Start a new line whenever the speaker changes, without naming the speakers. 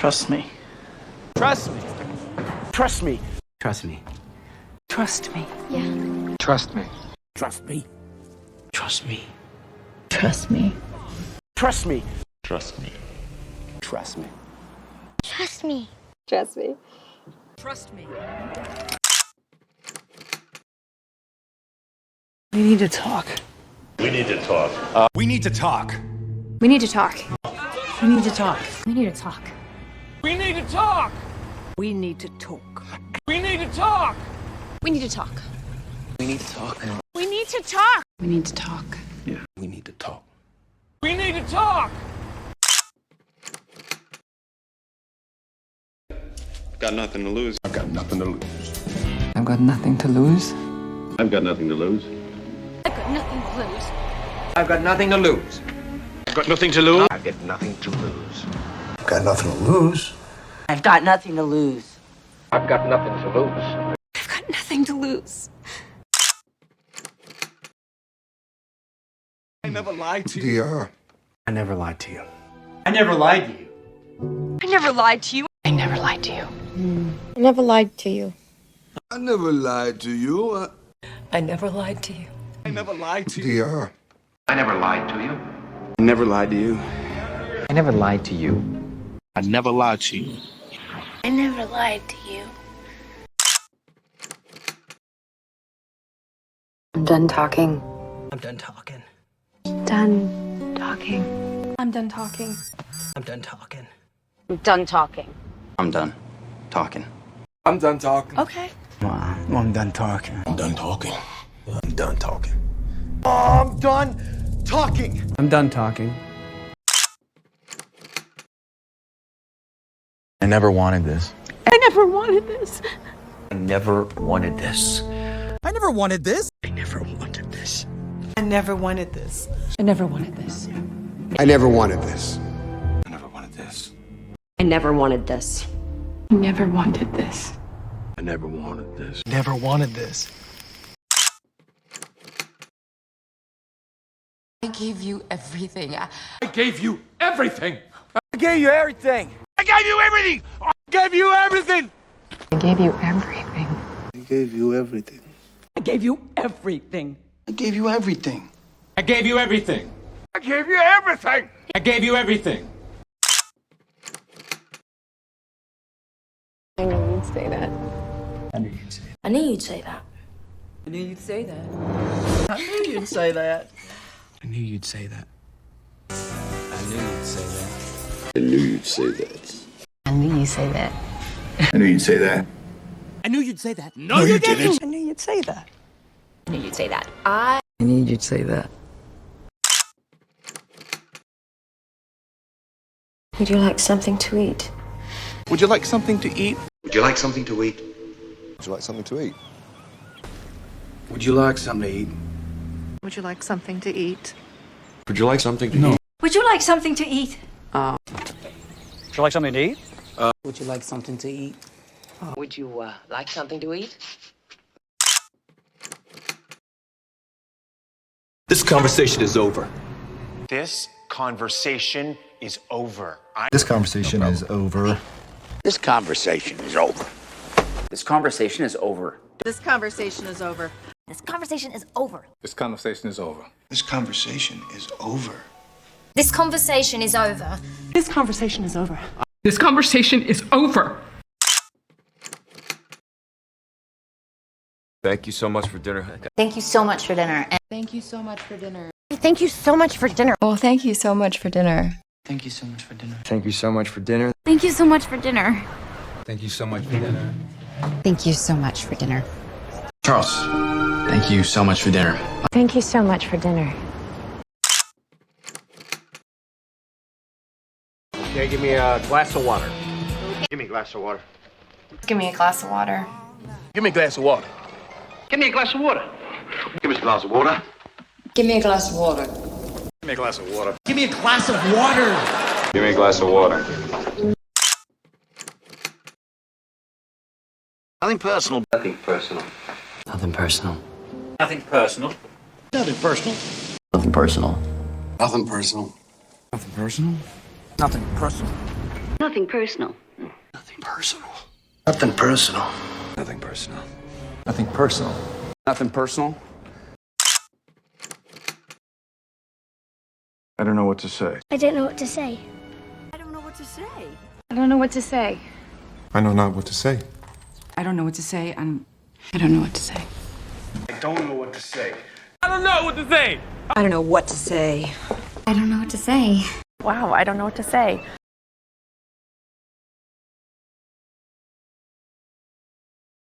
Trust me.
Trust me.
Trust me.
Trust me.
Trust me.
Yeah.
Trust me.
Trust me.
Trust me.
Trust me.
Trust me.
Trust me.
Trust me.
Trust me.
Trust me. Trust me.
We need to talk.
We need to talk.
We need to talk.
We need to talk.
We need to talk.
We need to talk.
We need to talk.
We need to talk.
We need to talk.
We need to talk.
We need to talk.
We need to talk.
We need to talk.
Yeah, we need to talk.
We need to talk.
Got nothing to lose.
I've got nothing to lose.
I've got nothing to lose.
I've got nothing to lose.
I've got nothing to lose.
I've got nothing to lose.
I've got nothing to lose.
I've got nothing to lose.
I've got nothing to lose.
I've got nothing to lose.
I've got nothing to lose.
I've got nothing to lose.
I never lied to you.
Dear.
I never lied to you.
I never lied to you.
I never lied to you.
I never lied to you.
I never lied to you.
I never lied to you.
I never lied to you.
I never lied to you.
Dear.
I never lied to you.
I never lied to you.
I never lied to you.
I never lied to you.
I never lied to you.
I'm done talking.
I'm done talking.
Done talking.
I'm done talking.
I'm done talking.
I'm done talking.
I'm done talking.
I'm done talking.
Okay.
I'm done talking.
I'm done talking. I'm done talking.
I'm done talking.
I'm done talking.
I never wanted this.
I never wanted this.
I never wanted this.
I never wanted this.
I never wanted this.
I never wanted this.
I never wanted this.
I never wanted this.
I never wanted this.
I never wanted this.
I never wanted this.
I never wanted this.
Never wanted this.
I gave you everything.
I gave you everything. I gave you everything. I gave you everything. I gave you everything.
I gave you everything.
I gave you everything.
I gave you everything.
I gave you everything.
I gave you everything. I gave you everything. I gave you everything.
I knew you'd say that.
I knew you'd say it.
I knew you'd say that.
I knew you'd say that. I knew you'd say that.
I knew you'd say that. I knew you'd say that.
I knew you'd say that.
I knew you'd say that.
I knew you'd say that.
I knew you'd say that.
No, you didn't.
I knew you'd say that.
I knew you'd say that. I
knew you'd say that.
Would you like something to eat?
Would you like something to eat?
Would you like something to eat?
Would you like something to eat?
Would you like something to eat?
Would you like something to eat?
Would you like something to eat?
Would you like something to eat?
Would you like something to eat?
Would you like something to eat?
Would you like something to eat?
This conversation is over.
This conversation is over.
This conversation is over.
This conversation is over.
This conversation is over.
This conversation is over.
This conversation is over.
This conversation is over.
This conversation is over.
This conversation is over.
This conversation is over.
This conversation is over.
Thank you so much for dinner.
Thank you so much for dinner.
Thank you so much for dinner.
Thank you so much for dinner.
Oh, thank you so much for dinner.
Thank you so much for dinner.
Thank you so much for dinner.
Thank you so much for dinner.
Thank you so much for dinner.
Thank you so much for dinner.
Charles, thank you so much for dinner.
Thank you so much for dinner.
Okay, give me a glass of water. Give me a glass of water.
Give me a glass of water.
Give me a glass of water.
Give me a glass of water. Give us a glass of water.
Give me a glass of water.
Give me a glass of water.
Give me a glass of water.
Give me a glass of water.
Nothing personal.
Nothing personal.
Nothing personal.
Nothing personal.
Nothing personal. Nothing personal.
Nothing personal.
Nothing personal.
Nothing personal.
Nothing personal.
Nothing personal.
Nothing personal.
Nothing personal.
Nothing personal.
Nothing personal.
I don't know what to say.
I don't know what to say.
I don't know what to say.
I don't know what to say.
I know not what to say.
I don't know what to say.
I don't know what to say.
I don't know what to say.
I don't know what to say.
I don't know what to say.
I don't know what to say.
Wow, I don't know what to say.